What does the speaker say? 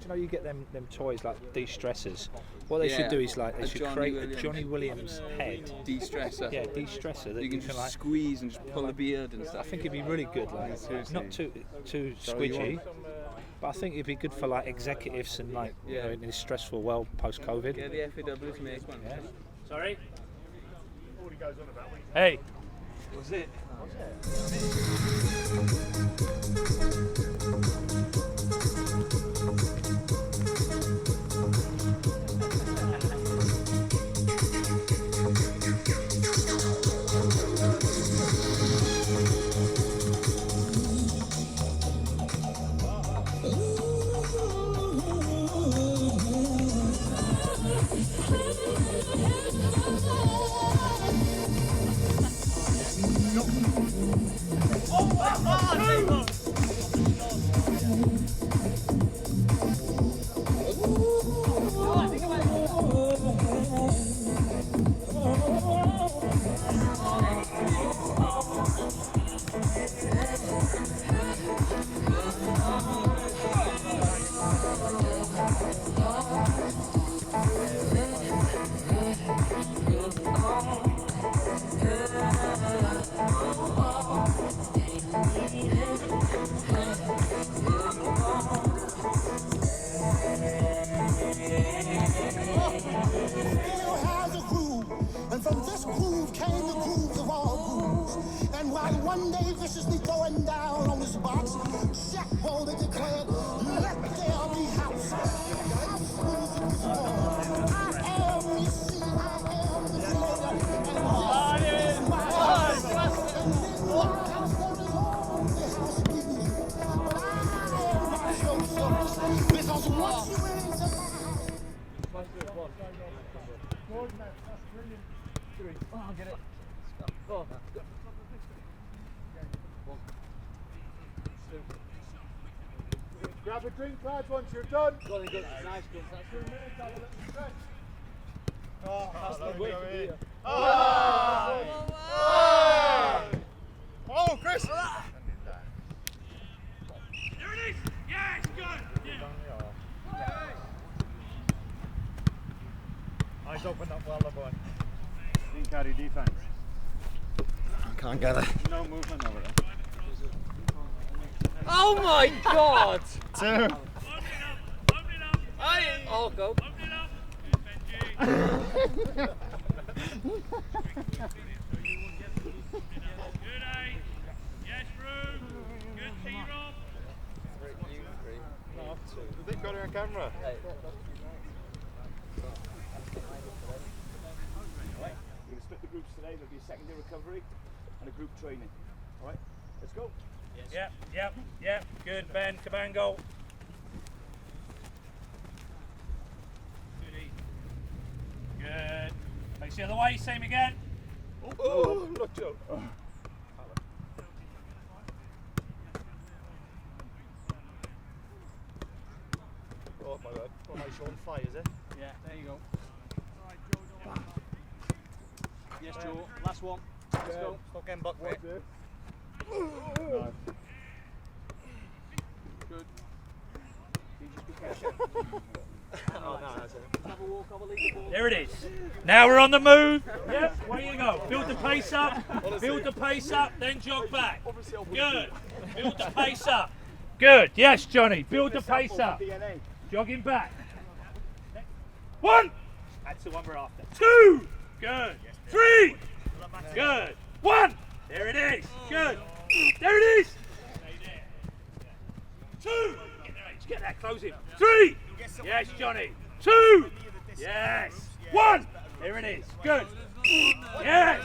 you know, you get them toys like de-stressors. What they should do is like they should create a Johnny Williams head de-stressor. Yeah, de-stressor that you can like squeeze and just pull the beard and stuff. I think it'd be really good, like not too squidgy, but I think it'd be good for like executives and like you know in this stressful world post-COVID. Yeah, the FAW to make one. Yeah. Sorry. Hey. Was it? One day viciously going down on this box, Shaq boldly declared, "Let there be house." House music is born. I am, you see, I am the creator, and this is my house. And in my house there is only house music. But I am not so serious, because what you is a I'll get it. Oh. Grab a drink, lads, once you're done. Got it, good. Nice, good. That's 2 minutes, have a little stretch. Oh, that's the way to be here. Oh, Chris! There it is! Yeah, it's good! Yeah. Eyes open up well, boy. In carry defense. I can't get it. No movement over there. Oh my God! 2. Open it up! I'll go. Open it up! Benji! Good, eh? Yes, room! Good, T-Rob! They've got her on camera. We're going to split the groups today. There'll be a second day recovery and a group training. All right, let's go. Yep. Good, Ben. Cabango. Good. Face the other way. Same again. Oh, look, Joe. Oh, my God. Oh, my Sean Fly, is it? Yeah, there you go. Yes, Joe. Last one. Let's go. Stop getting bucked, mate. No. Good. You just be careful. Oh, no, that's it. Have a walk over, leave the ball. There it is. Now we're on the move. Yep, where you go. Build the pace up. Build the pace up, then jog back. Good. Build the pace up. Good. Yes, Johnny. Build the pace up. Jogging back. 1. That's the one we're after. 2. Good. 3. Good. 1. There it is. Good. There it is. 2. Get that close in. 3. Yes, Johnny. 2. Yes. 1. There it is. Good. Yes.